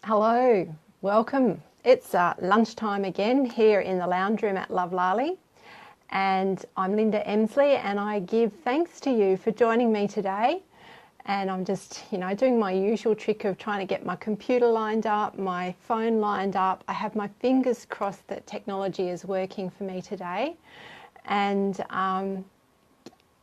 Hello, welcome. It's lunchtime again here in the lounge room at Lovlali, and I'm Linda Emslie, and I give thanks to you for joining me today. And I'm just, doing my usual trick of trying to get my computer lined up, my phone lined up. I have my fingers crossed that technology is working for me today, and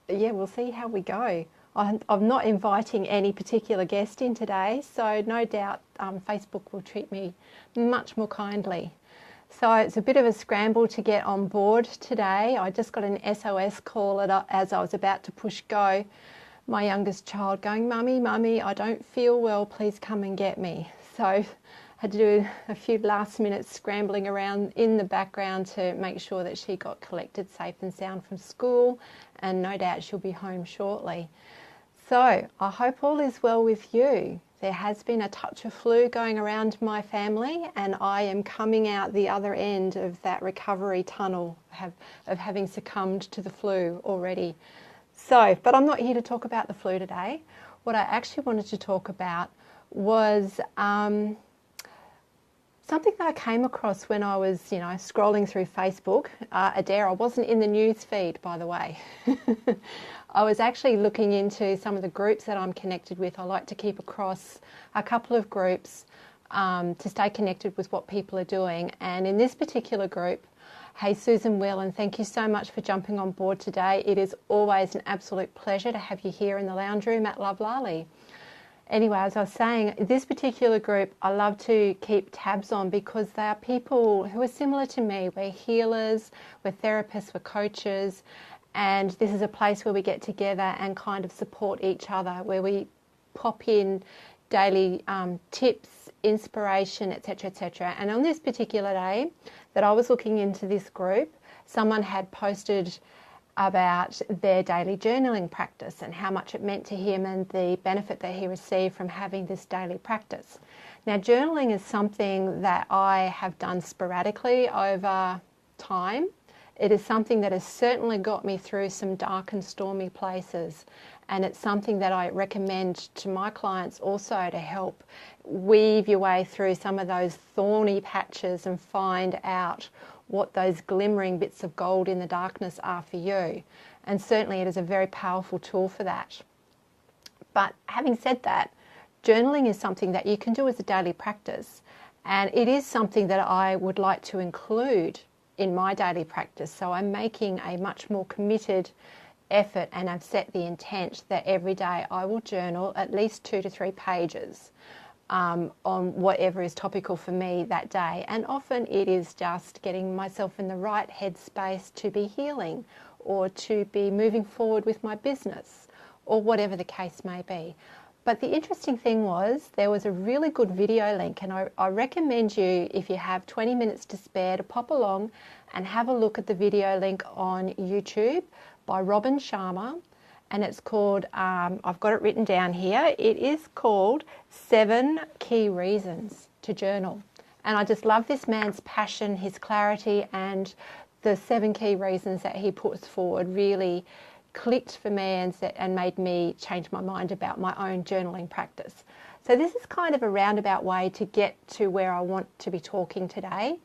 we'll see how we go. I'm not inviting any particular guest in today, so no doubt Facebook will treat me much more kindly. So it's a bit of a scramble to get on board today. I just got an SOS call as I was about to push go. My youngest child going, Mummy, I don't feel well, please come and get me. So I had to do a few last minute scrambling around in the background to make sure that she got collected safe and sound from school, and no doubt she'll be home shortly. So I hope all is well with you. There has been a touch of flu going around my family, and I am coming out the other end of that recovery tunnel of having succumbed to the flu already. So, but I'm not here to talk about the flu today. What I actually wanted to talk about was something that I came across when I was, scrolling through Facebook. Adair, I wasn't in the news feed, by the way. I was actually looking into some of the groups that I'm connected with. I like to keep across a couple of groups to stay connected with what people are doing. And in this particular group, hey Susan Whelan, thank you so much for jumping on board today. It is always an absolute pleasure to have you here in the lounge room at Lovlali. Anyway, as I was saying, this particular group I love to keep tabs on because they are people who are similar to me. We're healers, we're therapists, we're coaches, and this is a place where we get together and kind of support each other, where we pop in daily tips, inspiration, etc., etc. And on this particular day that I was looking into this group, someone had posted about their daily journaling practice and how much it meant to him and the benefit that he received from having this daily practice. Now, journaling is something that I have done sporadically over time. It is something that has certainly got me through some dark and stormy places, and it's something that I recommend to my clients also to help weave your way through some of those thorny patches and find out what those glimmering bits of gold in the darkness are for you. And certainly it is a very powerful tool for that. But having said that, journaling is something that you can do as a daily practice, and it is something that I would like to include in my daily practice. So I'm making a much more committed effort, and I've set the intent that every day I will journal at least 2 to 3 pages on whatever is topical for me that day. And often it is just getting myself in the right headspace to be healing or to be moving forward with my business or whatever the case may be. But the interesting thing was there was a really good video link, and I recommend you, if you have 20 minutes to spare, to pop along and have a look at the video link on YouTube by Robin Sharma. And it's called, I've got it written down here, it is called 7 Key Reasons to Journal. And I just love this man's passion, his clarity, and the 7 key reasons that he puts forward really clicked for me and made me change my mind about my own journaling practice. So this is kind of a roundabout way to get to where I want to be talking today.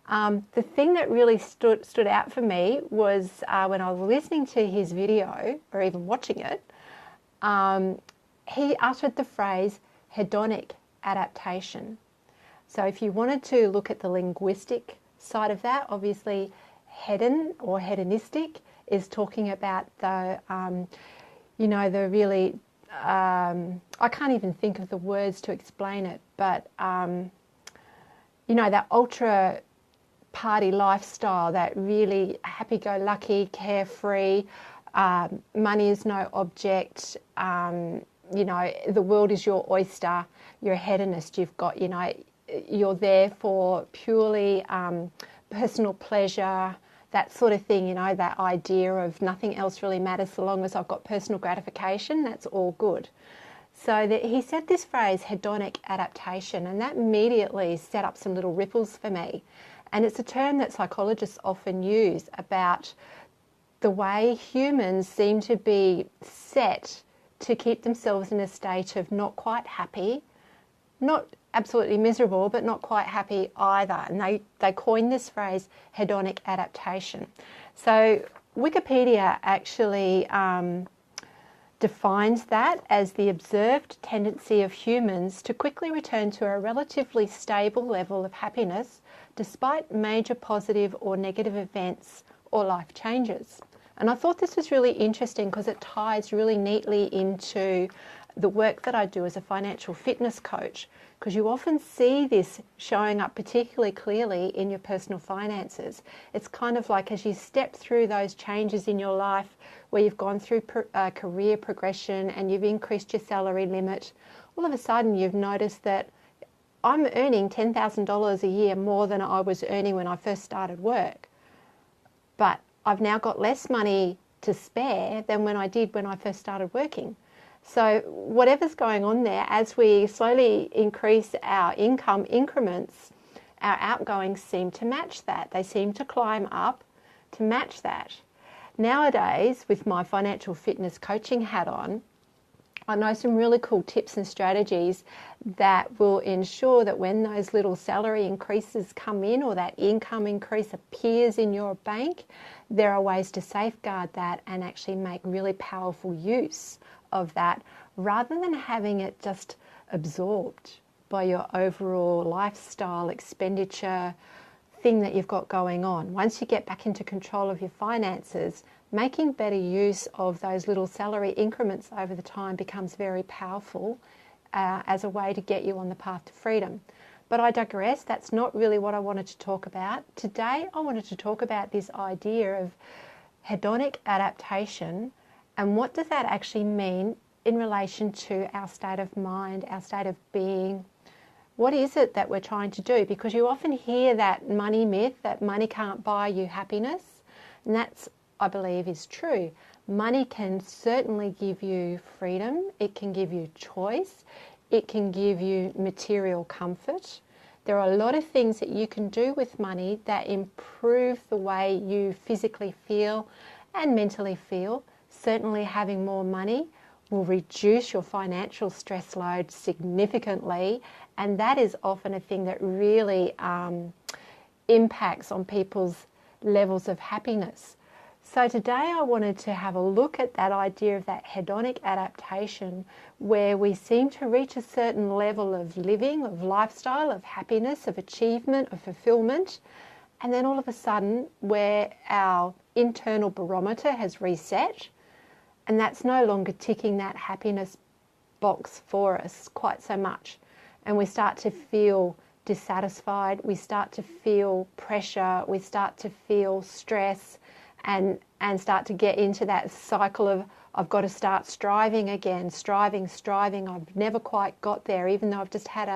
The thing that really stood out for me was when I was listening to his video, or even watching it, he uttered the phrase hedonic adaptation. So if you wanted to look at the linguistic side of that, obviously hedon or hedonistic is talking about the, the really, I can't even think of the words to explain it, but, that ultra party lifestyle, that really happy-go-lucky, carefree, money is no object, the world is your oyster, you're a hedonist, you're there for purely personal pleasure, that sort of thing, that idea of nothing else really matters so long as I've got personal gratification, that's all good. So he said this phrase, hedonic adaptation, and that immediately set up some little ripples for me. And it's a term that psychologists often use about the way humans seem to be set to keep themselves in a state of not quite happy, not absolutely miserable, but not quite happy either. And they coined this phrase, hedonic adaptation. So Wikipedia actually defines that as the observed tendency of humans to quickly return to a relatively stable level of happiness despite major positive or negative events or life changes. And I thought this was really interesting because it ties really neatly into the work that I do as a financial fitness coach, because you often see this showing up particularly clearly in your personal finances. It's kind of like as you step through those changes in your life where you've gone through career progression and you've increased your salary limit, all of a sudden you've noticed that I'm earning $10,000 a year more than I was earning when I first started work. But I've now got less money to spare than when I did when I first started working. So whatever's going on there, as we slowly increase our income increments, our outgoings seem to match that. They seem to climb up to match that. Nowadays, with my financial fitness coaching hat on, I know some really cool tips and strategies that will ensure that when those little salary increases come in or that income increase appears in your bank, there are ways to safeguard that and actually make really powerful use of that rather than having it just absorbed by your overall lifestyle expenditure thing that you've got going on. Once you get back into control of your finances, making better use of those little salary increments over the time becomes very powerful as a way to get you on the path to freedom. But I digress. That's not really what I wanted to talk about. Today I wanted to talk about this idea of hedonic adaptation and what does that actually mean in relation to our state of mind, our state of being. What is it that we're trying to do? Because you often hear that money myth, that money can't buy you happiness. And that's, I believe, is true. Money can certainly give you freedom. It can give you choice. It can give you material comfort. There are a lot of things that you can do with money that improve the way you physically feel and mentally feel. Certainly having more money will reduce your financial stress load significantly, and that is often a thing that really impacts on people's levels of happiness. So today I wanted to have a look at that idea of that hedonic adaptation where we seem to reach a certain level of living, of lifestyle, of happiness, of achievement, of fulfillment, and then all of a sudden where our internal barometer has reset and that's no longer ticking that happiness box for us quite so much. And we start to feel dissatisfied, we start to feel pressure, we start to feel stress and start to get into that cycle of I've got to start striving again, striving. I've never quite got there, even though I've just had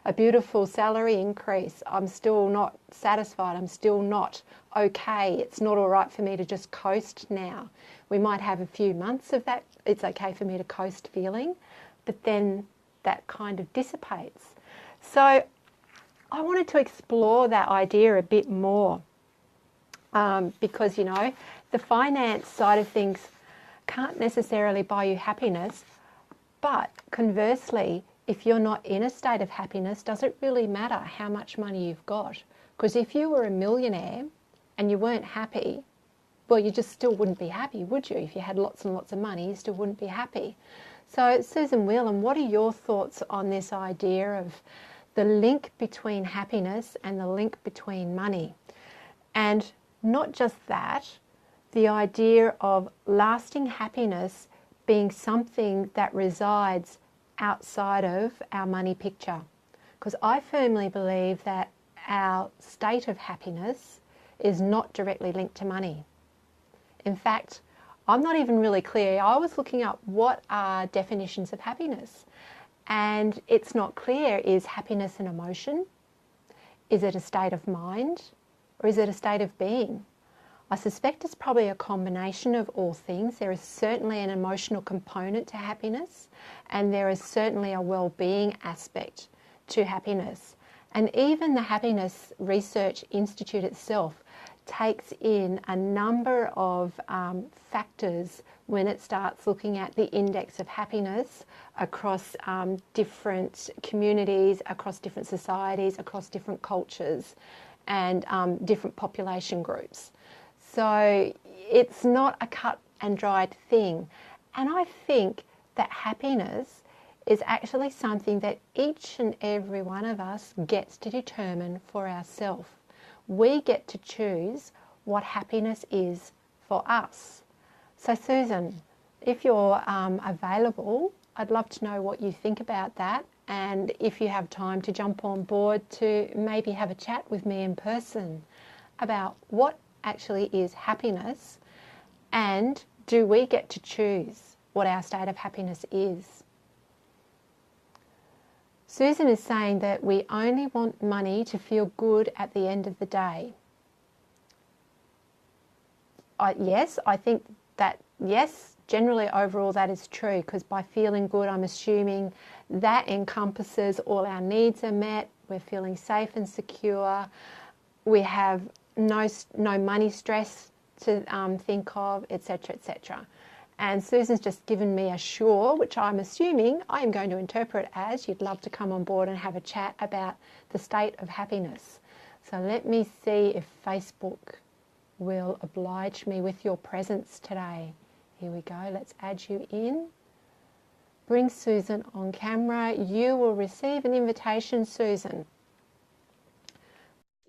a beautiful salary increase. I'm still not satisfied. I'm still not okay. It's not all right for me to just coast now. We might have a few months of that. It's okay for me to coast feeling, but then that kind of dissipates. So I wanted to explore that idea a bit more because, you know, the finance side of things can't necessarily buy you happiness, but conversely, if you're not in a state of happiness, does it really matter how much money you've got? Because if you were a millionaire and you weren't happy, well, you just still wouldn't be happy, would you? If you had lots and lots of money, you still wouldn't be happy. So, Susan Whelan, what are your thoughts on this idea of the link between happiness and the link between money? And not just that, the idea of lasting happiness being something that resides outside of our money picture. Because I firmly believe that our state of happiness is not directly linked to money. In fact, I'm not even really clear. I was looking up what are definitions of happiness, and it's not clear. Is happiness an emotion? Is it a state of mind? Or is it a state of being? I suspect it's probably a combination of all things. There is certainly an emotional component to happiness, and there is certainly a well-being aspect to happiness. And even the Happiness Research Institute itself takes in a number of factors when it starts looking at the index of happiness across different communities, across different societies, across different cultures and different population groups. So it's not a cut and dried thing. And I think that happiness is actually something that each and every one of us gets to determine for ourselves. We get to choose what happiness is for us. So Susan, if you're available, I'd love to know what you think about that, and if you have time to jump on board to maybe have a chat with me in person about what actually is happiness, and do we get to choose what our state of happiness is? Susan is saying that we only want money to feel good at the end of the day. Yes, I think that, yes, generally overall that is true, because by feeling good, I'm assuming that encompasses all our needs are met, we're feeling safe and secure, we have no money stress to think of, etc., etc. And Susan's just given me a sure, which I'm assuming I am going to interpret as you'd love to come on board and have a chat about the state of happiness. So let me see if Facebook will oblige me with your presence today. Here we go. Let's add you in. Bring Susan on camera. You will receive an invitation, Susan,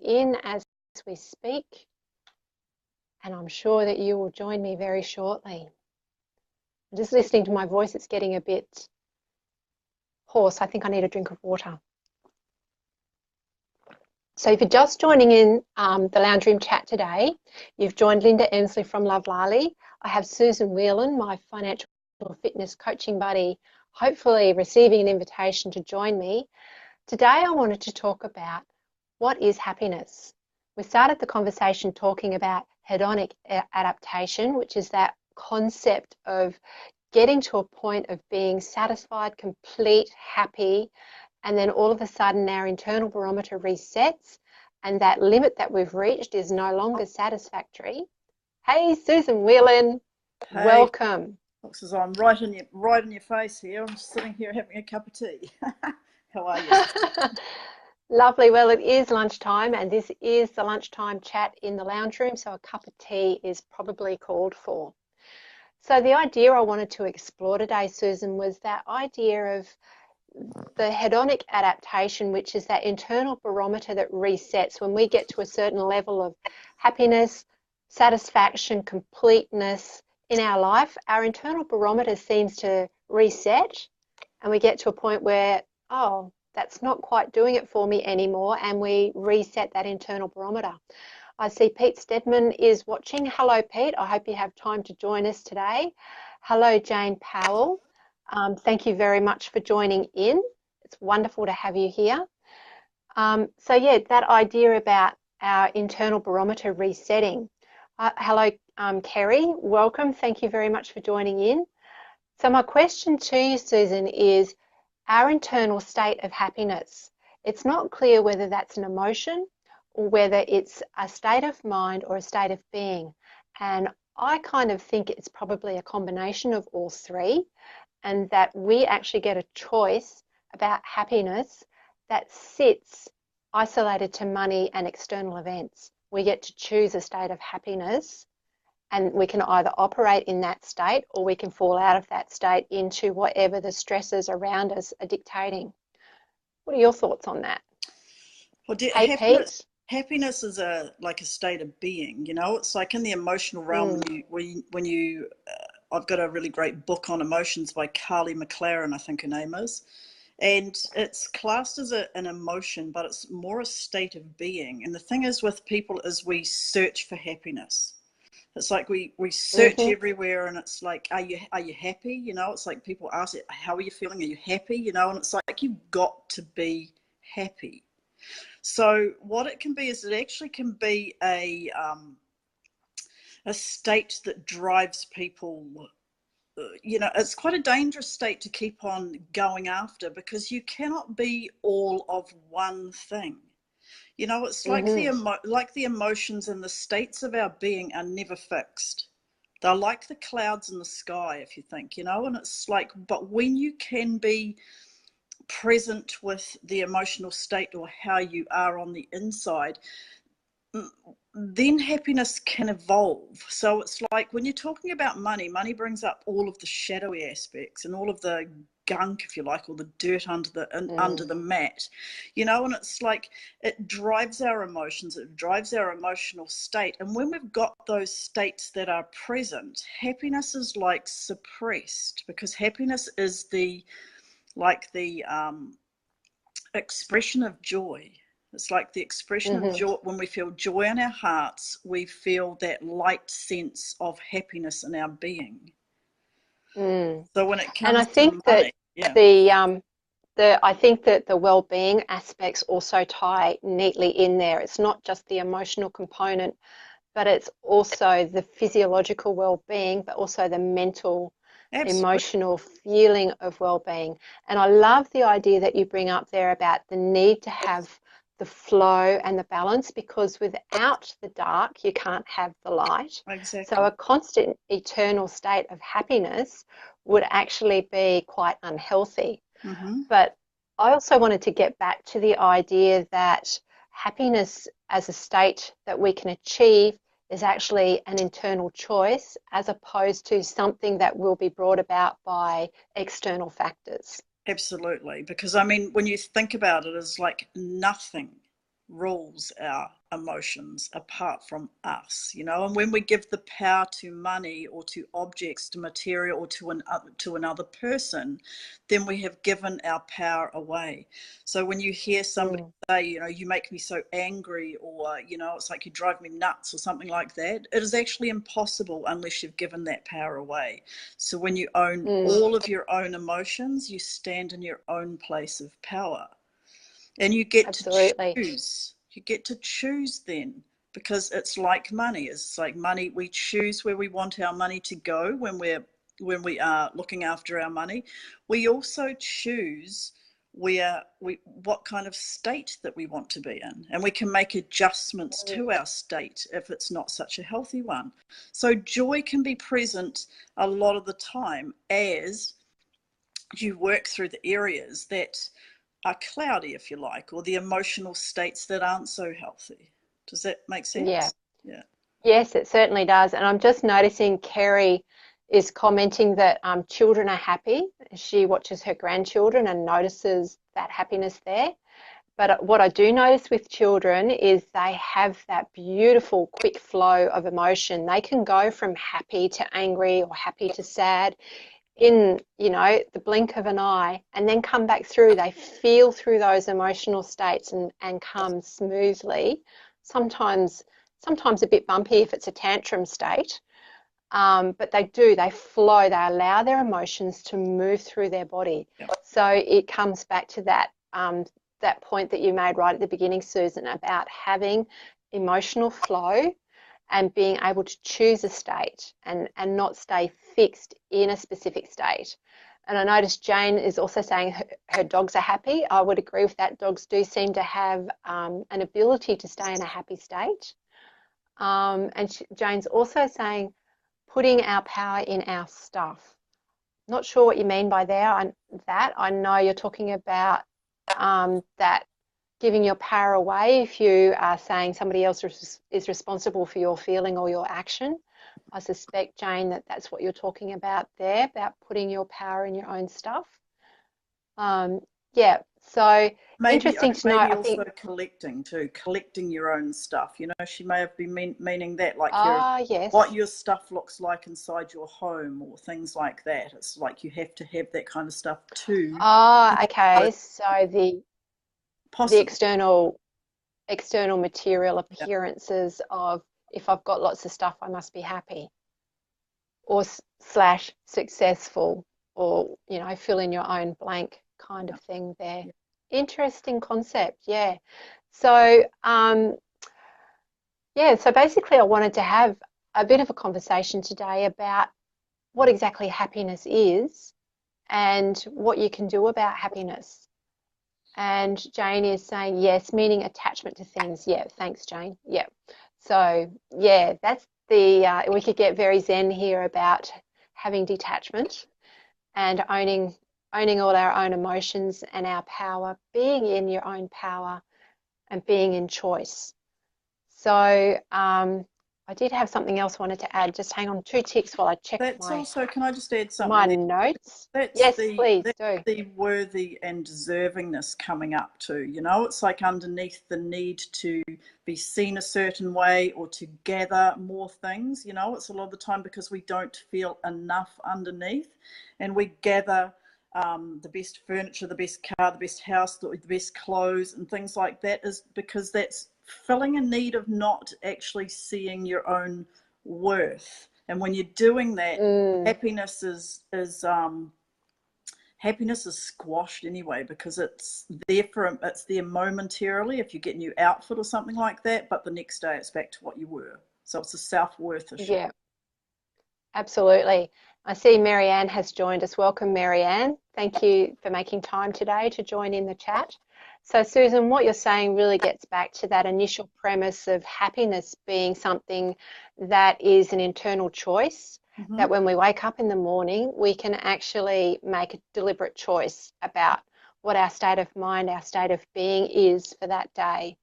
in as we speak. And I'm sure that you will join me very shortly. I'm just listening to my voice. It's getting a bit hoarse. I think I need a drink of water. So if you're just joining in the Lounge Room chat today, you've joined Linda Emslie from Lovlali. I have Susan Whelan, my financial fitness coaching buddy, hopefully receiving an invitation to join me. Today I wanted to talk about what is happiness. We started the conversation talking about hedonic adaptation, which is that concept of getting to a point of being satisfied, complete, happy, and then all of a sudden our internal barometer resets and that limit that we've reached is no longer satisfactory. Hey, Susan Whelan, Hey, welcome. looks as though I'm right in your face here. I'm just sitting here having a cup of tea. How are you? Lovely. Well, it is lunchtime and this is the lunchtime chat in the lounge room, so a cup of tea is probably called for. So the idea I wanted to explore today, Susan, was that idea of the hedonic adaptation, which is that internal barometer that resets when we get to a certain level of happiness, satisfaction, completeness in our life. Our internal barometer seems to reset and we get to a point where, oh, that's not quite doing it for me anymore, and we reset that internal barometer. I see Pete Stedman is watching. Hello, Pete. I hope you have time to join us today. Hello, Jane Powell. Thank you very much for joining in. It's wonderful to have you here. So yeah, that idea about our internal barometer resetting. Hello, Kerry. Welcome. Thank you very much for joining in. So my question to you, Susan, is our internal state of happiness. It's not clear whether that's an emotion or whether it's a state of mind or a state of being. And I kind of think it's probably a combination of all three, and that we actually get a choice about happiness that sits isolated to money and external events. We get to choose a state of happiness, and we can either operate in that state or we can fall out of that state into whatever the stresses around us are dictating. What are your thoughts on that? Well, Hey, Pete. happiness is like a state of being. You know, it's like in the emotional realm. I've got a really great book on emotions by Carly McLaren, I think her name is, and it's classed as an emotion, but it's more a state of being. And the thing is with people is we search for happiness. It's like we search everywhere, and it's like, are you happy? You know, it's like people ask it, how are you feeling? Are you happy? You know, and it's like you've got to be happy. So what it can be is it actually can be a state that drives people. You know, it's quite a dangerous state to keep on going after, because you cannot be all of one thing. You know, it's like Mm-hmm. like the emotions and the states of our being are never fixed. They're like the clouds in the sky, if you think, you know, and it's like, but when you can be present with the emotional state or how you are on the inside, then happiness can evolve. So it's like when you're talking about money, money brings up all of the shadowy aspects and all of the gunk, if you like, or the dirt under the mat, you know, and it's like it drives our emotions, it drives our emotional state. And when we've got those states that are present, happiness is like suppressed, because happiness is the expression of joy. It's like the expression of Mm-hmm. joy. When we feel joy in our hearts, we feel that light sense of happiness in our being. Mm. So when it And I comes think to that money, yeah, I think that the well-being aspects also tie neatly in there. It's not just the emotional component, but it's also the physiological well-being, but also the mental, absolutely. emotional feeling of well-being. And I love the idea that you bring up there about the need to have the flow and the balance, because without the dark, you can't have the light. So Exactly. a constant eternal state of happiness would actually be quite unhealthy. Hmm. But I also wanted to get back to the idea that happiness as a state that we can achieve is actually an internal choice, as opposed to something that will be brought about by external factors. Absolutely. Because I mean, when you think about it, it's like nothing rules our emotions apart from us, you know. And when we give the power to money or to objects, to material, or to another person, then we have given our power away. So when you hear somebody Mm, say, you know, you make me so angry, or, you know, it's like you drive me nuts or something like that, it is actually impossible unless you've given that power away. So when you own mm, all of your own emotions, you stand in your own place of power. And you get to absolutely. choose. You get to choose then, because it's like money. It's like money. We choose where we want our money to go when we are looking after our money. We also choose where we what kind of state that we want to be in, and we can make adjustments to our state if it's not such a healthy one. So joy can be present a lot of the time as you work through the areas that are cloudy, if you like, or the emotional states that aren't so healthy. Does that make Yeah. sense? Yeah. Yes, it certainly does. And I'm just noticing Kerry is commenting that children are happy. She watches her grandchildren and notices that happiness there. But what I do notice with children is they have that beautiful quick flow of emotion. They can go from happy to angry or happy to sad in, the blink of an eye, and then come back through. They feel through those emotional states and come smoothly. Sometimes, sometimes a bit bumpy if it's a tantrum state. But they flow, they allow their emotions to move through their body. Yeah. So it comes back to that point that you made right at the beginning, Susan, about having emotional flow and being able to choose a state and not stay fixed in a specific state. And I noticed Jane is also saying her dogs are happy. I would agree with that. Dogs do seem to have an ability to stay in a happy state. And Jane's also saying putting our power in our stuff. Not sure what you mean by that. I know you're talking about that giving your power away if you are saying somebody else is responsible for your feeling or your action. I suspect, Jane, that that's what you're talking about there, about putting your power in your own stuff. Um, yeah, so Maybe interesting to know. maybe I also think, collecting too, collecting your own stuff. You know, she may have been meaning that, like what yes. your stuff looks like inside your home or things like that. It's like you have to have that kind of stuff too. Okay. So the Possibly. external material Yeah. appearances of if I've got lots of stuff, I must be happy or slash successful, or fill in your own blank kind of thing there. Interesting concept, yeah. So so basically I wanted to have a bit of a conversation today about what exactly happiness is and what you can do about happiness. And Jane is saying yes, meaning attachment to things. Yeah, thanks, Jane. Yeah. So yeah, that's the we could get very zen here about having detachment and owning all our own emotions and our power, being in your own power and being in choice. So I did have something else I wanted to add. Just hang on 2 ticks while I check That's also, can I just add my something there? notes. That's Yes, please that's do. the worthy and deservingness coming up too. You know, it's like underneath the need to be seen a certain way or to gather more things. You know, it's a lot of the time because we don't feel enough underneath, and we gather the best furniture, the best car, the best house, the best clothes, and things like that. Is because that's filling a need of not actually seeing your own worth. And when you're doing that, Mm, happiness is squashed anyway, because it's there momentarily if you get a new outfit or something like that, but the next day it's back to what you were. So it's a self-worth issue. yeah, absolutely. I see Marianne has joined us. Welcome, Marianne. Thank you for making time today to join in the chat. So, Susan, what you're saying really gets back to that initial premise of happiness being something that is an internal choice, Mm-hmm. that when we wake up in the morning, we can actually make a deliberate choice about what our state of mind, our state of being is for that day.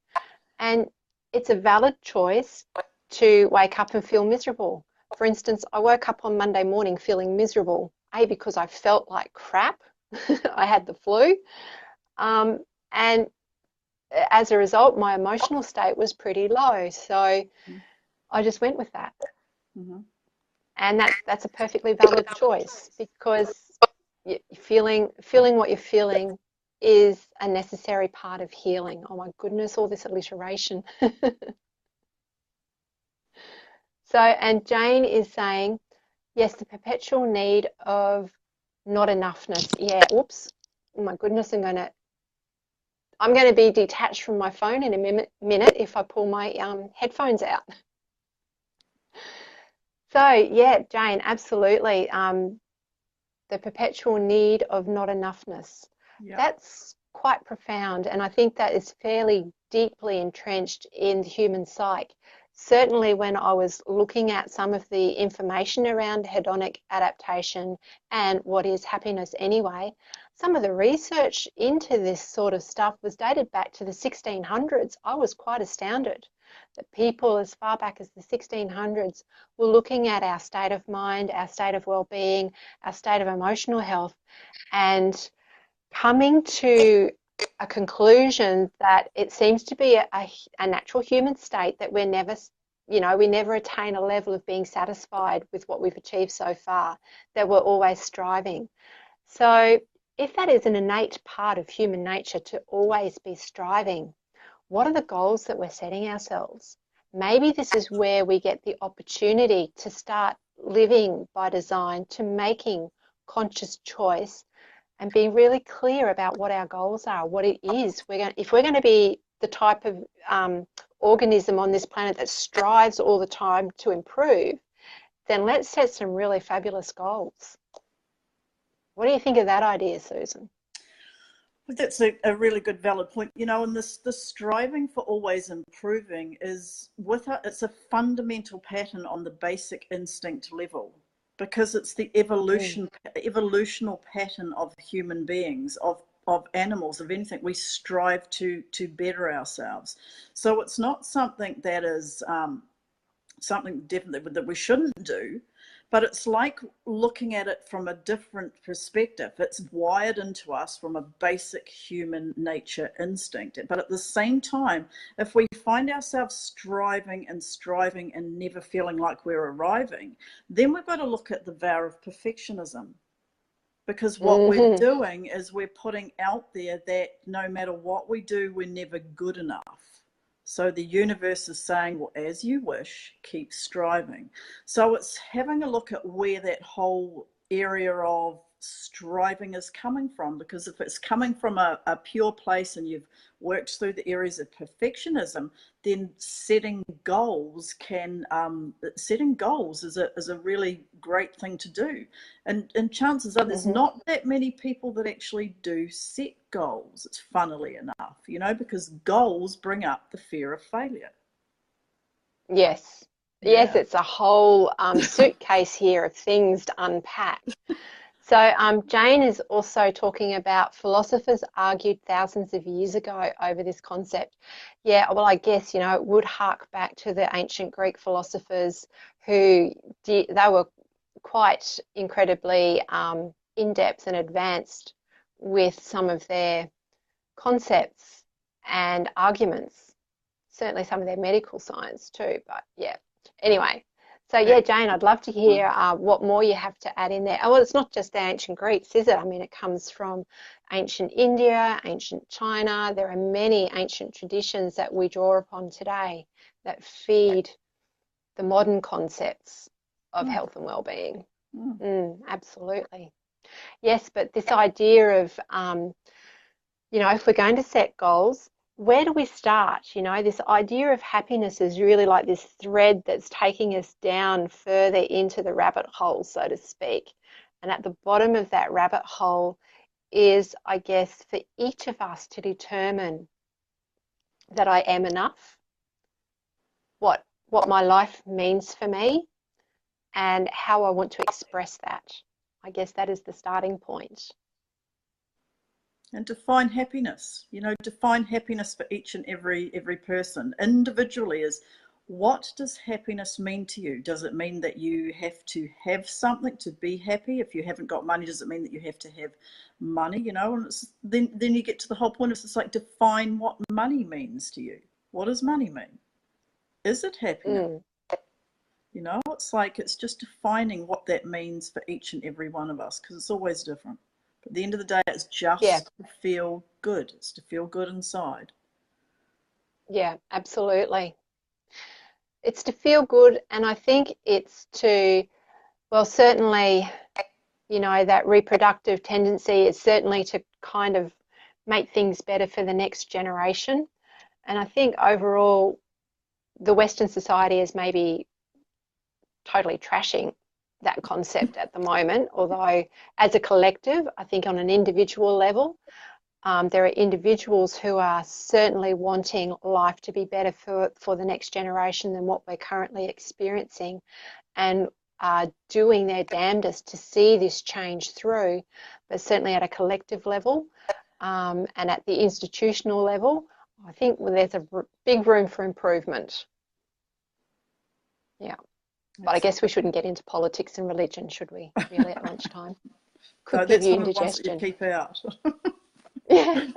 And it's a valid choice to wake up and feel miserable. For instance, I woke up on Monday morning feeling miserable, A, because I felt like crap. I had the flu. Um, and as a result, my emotional state was pretty low. So I just went with that. Mm-hmm. And that's a perfectly valid choice because feeling what you're feeling is a necessary part of healing. Oh my goodness, all this alliteration. So, and Jane is saying, yes, the perpetual need of not enoughness. Yeah, oops. Oh my goodness, I'm gonna be detached from my phone in a minute if I pull my headphones out. So, yeah, Jane, absolutely. The perpetual need of not enoughness. Yeah. That's quite profound, and I think that is fairly deeply entrenched in the human psyche. Certainly, when I was looking at some of the information around hedonic adaptation and what is happiness anyway, some of the research into this sort of stuff was dated back to the 1600s. I was quite astounded that people as far back as the 1600s were looking at our state of mind, our state of well-being, our state of emotional health, and coming to a conclusion that it seems to be a natural human state that we never attain a level of being satisfied with what we've achieved so far, that we're always striving. So if that is an innate part of human nature to always be striving, what are the goals that we're setting ourselves? Maybe this is where we get the opportunity to start living by design, to making conscious choice and being really clear about what our goals are, what it is. If we're going to be the type of organism on this planet that strives all the time to improve, then let's set some really fabulous goals. What do you think of that idea, Susan? But that's a really good valid point. You know, and this striving for always improving is it's a fundamental pattern on the basic instinct level, because it's the Mm, evolutional pattern of human beings, of animals, of anything. We strive to better ourselves. So it's not something that is something definitely that we shouldn't do, but it's like looking at it from a different perspective. It's wired into us from a basic human nature instinct. But at the same time, if we find ourselves striving and never feeling like we're arriving, then we've got to look at the vow of perfectionism. Because what we're hmm doing is we're putting out there that no matter what we do, we're never good enough. So the universe is saying, well, as you wish, keep striving. So it's having a look at where that whole area of striving is coming from. Because if it's coming from a pure place and you've worked through the areas of perfectionism, then setting goals is a really great thing to do. And chances are there's not that many people that actually do set goals. It's funnily enough, because goals bring up the fear of failure. Yes. Yes, it's a whole suitcase here of things to unpack. So Jane is also talking about philosophers argued thousands of years ago over this concept. Yeah, well, I guess, it would hark back to the ancient Greek philosophers they were quite incredibly in-depth and advanced with some of their concepts and arguments. Certainly some of their medical science too, but yeah. Anyway, so yeah, Jane, I'd love to hear what more you have to add in there. Oh, well, it's not just the ancient Greeks, is it? I mean, it comes from ancient India, ancient China. There are many ancient traditions that we draw upon today that feed the modern concepts of health and well-being. Absolutely. Yes, but this idea of, if we're going to set goals, where do we start? This idea of happiness is really like this thread that's taking us down further into the rabbit hole, so to speak. And at the bottom of that rabbit hole is, I guess, for each of us to determine that I am enough, what my life means for me, and how I want to express that. I guess that is the starting point. And define happiness, define happiness for each and every person individually. Is what does happiness mean to you? Does it mean that you have to have something to be happy? If you haven't got money, does it mean that you have to have money? And then you get to the whole point of it's like, define what money means to you. What does money mean? Is it happiness? It's just defining what that means for each and every one of us, because it's always different. At the end of the day, it's just to feel good. It's to feel good inside. Yeah, absolutely. It's to feel good, and I think it's to, well, certainly, that reproductive tendency is certainly to kind of make things better for the next generation. And I think overall, the Western society is maybe totally trashing that concept at the moment, although as a collective, I think on an individual level, there are individuals who are certainly wanting life to be better for the next generation than what we're currently experiencing, and are doing their damnedest to see this change through. But certainly at a collective level and at the institutional level, I think there's a big room for improvement. Yeah. But I guess we shouldn't get into politics and religion, should we, really, at lunchtime? Could give you indigestion. That's one of the ones that you keep out. Yeah.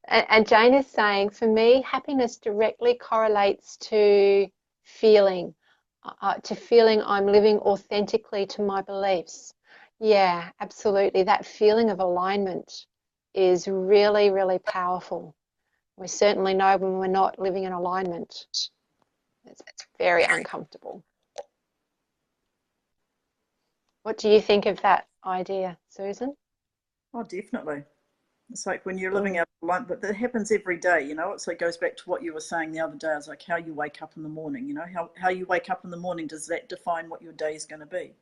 And Jane is saying, for me, happiness directly correlates to feeling I'm living authentically to my beliefs. Yeah, absolutely. That feeling of alignment is really, really powerful. We certainly know when we're not living in alignment. It's very uncomfortable. What do you think of that idea, Susan? Oh, definitely. It's like when you're living out of alignment, but that happens every day, So it goes back to what you were saying the other day. It's like how you wake up in the morning, how you wake up in the morning, does that define what your day is going to be?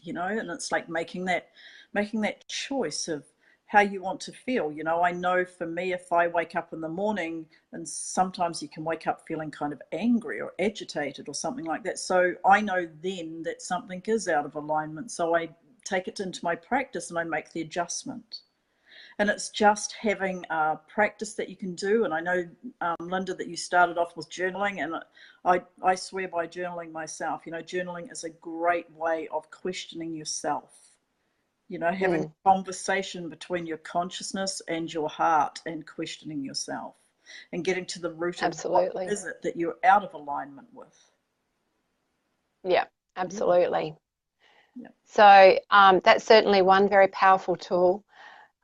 And it's like making that choice of how you want to feel. I know for me, if I wake up in the morning, and sometimes you can wake up feeling kind of angry or agitated or something like that. So I know then that something is out of alignment. So I take it into my practice and I make the adjustment. And it's just having a practice that you can do. And I know, Linda, that you started off with journaling, and I swear by journaling myself. Journaling is a great way of questioning yourself. Having a conversation between your consciousness and your heart and questioning yourself and getting to the root of what is it that you're out of alignment with. Yeah, absolutely. Yeah. So that's certainly one very powerful tool.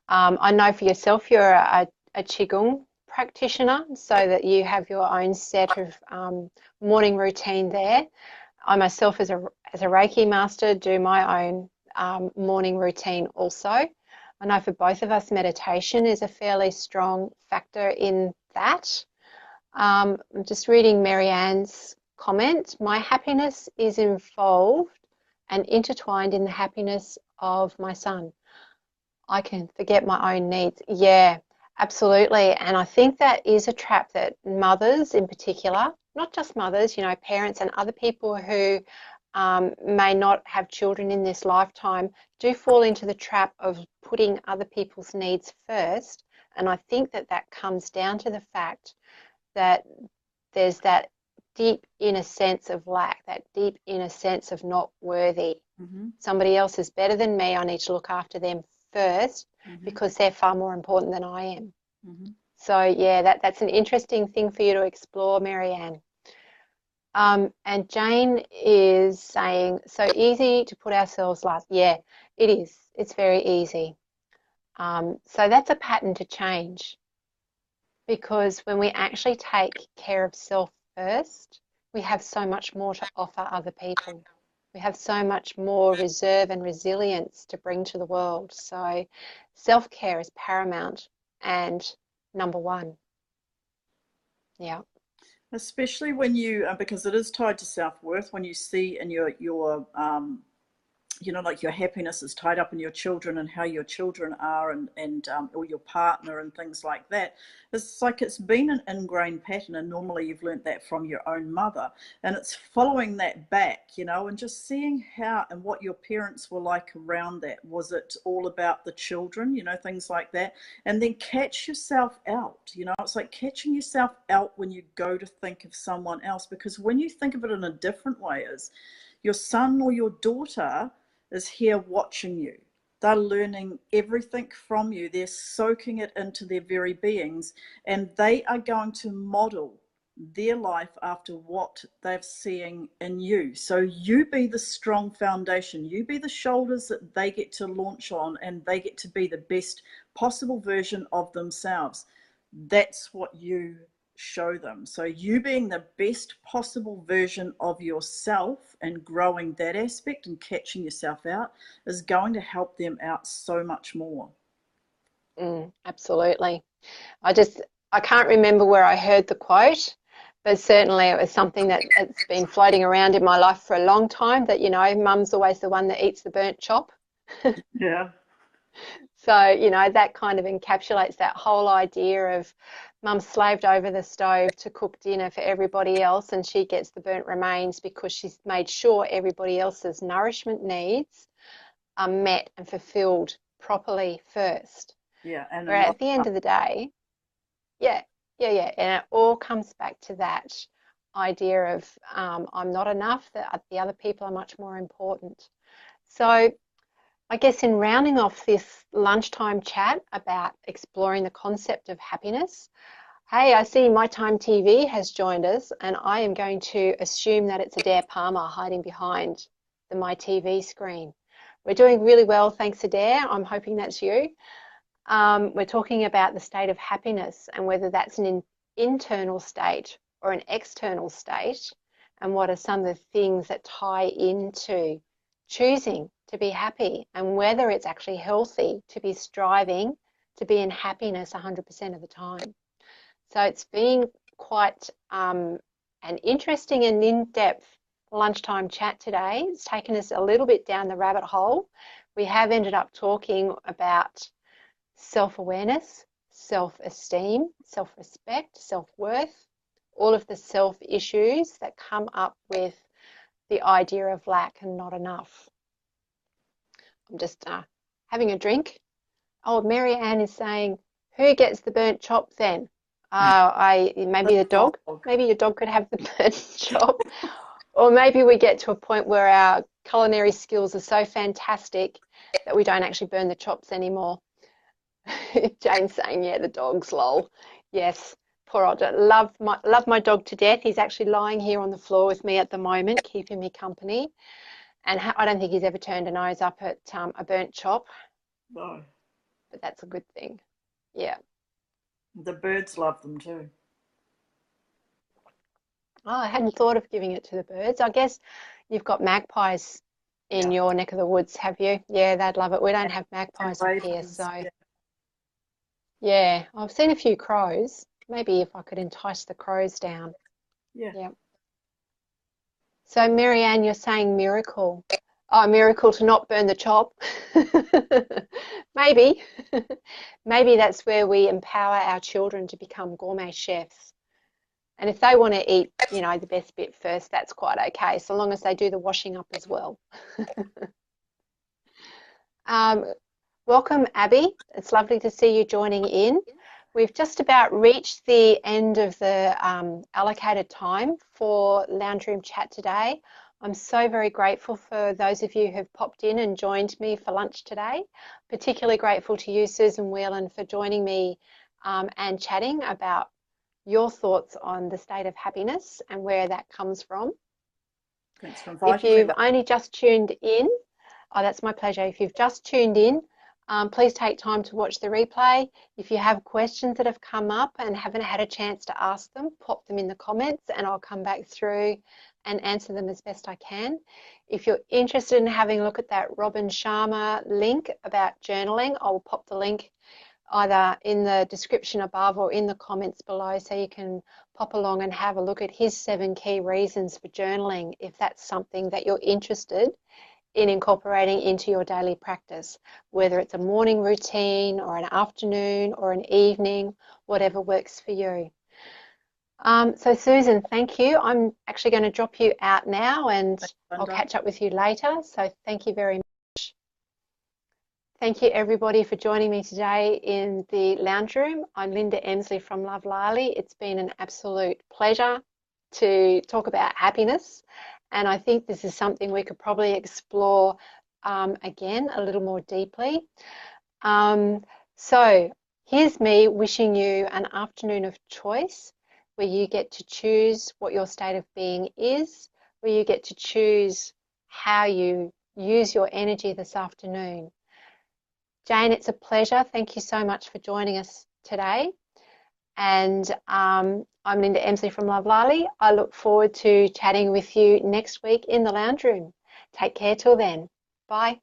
I know for yourself, you're a Qigong practitioner, so that you have your own set of morning routine there. I myself, as a Reiki master, do my own morning routine also. I know for both of us, meditation is a fairly strong factor in that. I'm just reading Marianne's comment. My happiness is involved and intertwined in the happiness of my son. I can forget my own needs. Yeah, absolutely. And I think that is a trap that mothers in particular, not just mothers, parents and other people who may not have children in this lifetime, do fall into the trap of putting other people's needs first. And I think that that comes down to the fact that there's that deep inner sense of lack, that deep inner sense of not worthy. Mm-hmm. Somebody else is better than me. I need to look after them first because they're far more important than I am. So yeah, that's an interesting thing for you to explore, Marianne. And Jane is saying, so easy to put ourselves last. Yeah, it is. It's very easy. So that's a pattern to change, because when we actually take care of self first, we have so much more to offer other people. We have so much more reserve and resilience to bring to the world. So self-care is paramount and number one. Yeah. Especially when you, because it is tied to self-worth, when you see in your like your happiness is tied up in your children and how your children are, and or your partner and things like that. It's like it's been an ingrained pattern, and normally you've learnt that from your own mother, and it's following that back, and just seeing how and what your parents were like around that. Was it all about the children, things like that? And then catch yourself out, it's like catching yourself out when you go to think of someone else, because when you think of it in a different way, is your son or your daughter is here watching you. They're learning everything from you. They're soaking it into their very beings, and they are going to model their life after what they're seeing in you. So you be the strong foundation. You be the shoulders that they get to launch on, and they get to be the best possible version of themselves. That's what you show them. So you being the best possible version of yourself and growing that aspect and catching yourself out is going to help them out so much more. Absolutely. I can't remember where I heard the quote, but certainly it was something that it's been floating around in my life for a long time, that, mum's always the one that eats the burnt chop. Yeah. So, that kind of encapsulates that whole idea of mum slaved over the stove to cook dinner for everybody else, and she gets the burnt remains because she's made sure everybody else's nourishment needs are met and fulfilled properly first. Yeah. And Where at the end of the day, yeah. And it all comes back to that idea of I'm not enough, that the other people are much more important. So I guess in rounding off this lunchtime chat about exploring the concept of happiness, hey, I see My Time TV has joined us, and I am going to assume that it's Adair Palmer hiding behind the My TV screen. We're doing really well, thanks, Adair. I'm hoping that's you. We're talking about the state of happiness and whether that's an internal state or an external state, and what are some of the things that tie into choosing to be happy, and whether it's actually healthy to be striving to be in happiness 100% of the time. So it's been quite an interesting and in-depth lunchtime chat today. It's taken us a little bit down the rabbit hole. We have ended up talking about self-awareness, self-esteem, self-respect, self-worth, all of the self issues that come up with the idea of lack and not enough. I'm just having a drink. Oh, Mary Ann is saying, who gets the burnt chop then? Maybe the dog. Maybe your dog could have the burnt chop. Or maybe we get to a point where our culinary skills are so fantastic that we don't actually burn the chops anymore. Jane's saying, yeah, the dog's lol. Yes, poor old dog. Love my dog to death. He's actually lying here on the floor with me at the moment, keeping me company. And I don't think he's ever turned a nose up at a burnt chop. No. But that's a good thing. Yeah. The birds love them too. Oh, I hadn't thought of giving it to the birds. I guess you've got magpies in Yeah. your neck of the woods, have you? Yeah, they'd love it. We don't have And magpies up here, ravens. so Yeah. yeah, I've seen a few crows. Maybe if I could entice the crows down. Yeah. Yeah. So, Marianne, you're saying miracle. Oh, miracle to not burn the chop. Maybe. Maybe that's where we empower our children to become gourmet chefs. And if they want to eat, the best bit first, that's quite okay, so long as they do the washing up as well. Um, Welcome, Abby. It's lovely to see you joining in. We've just about reached the end of the allocated time for Lounge Room Chat today. I'm so very grateful for those of you who have popped in and joined me for lunch today. Particularly grateful to you, Susan Whelan, for joining me and chatting about your thoughts on the state of happiness and where that comes from. Thanks for If inviting me, you've love. only just tuned in, oh, that's my pleasure. If you've just tuned in, please take time to watch the replay. If you have questions that have come up and haven't had a chance to ask them, pop them in the comments and I'll come back through and answer them as best I can. If you're interested in having a look at that Robin Sharma link about journaling, I'll pop the link either in the description above or in the comments below so you can pop along and have a look at his 7 key reasons for journaling if that's something that you're interested in incorporating into your daily practice, whether it's a morning routine or an afternoon or an evening, whatever works for you. So Susan, thank you. I'm actually going to drop you out now and Thanks, I'll Linda. catch up with you later. So thank you very much. Thank you everybody for joining me today in the lounge room. I'm Linda Emslie from Lovlali. It's been an absolute pleasure to talk about happiness, and I think this is something we could probably explore again a little more deeply. So here's me wishing you an afternoon of choice where you get to choose what your state of being is, where you get to choose how you use your energy this afternoon. Jane, it's a pleasure. Thank you so much for joining us today. And I'm Linda Emslie from Lovlali. I look forward to chatting with you next week in the lounge room. Take care till then. Bye.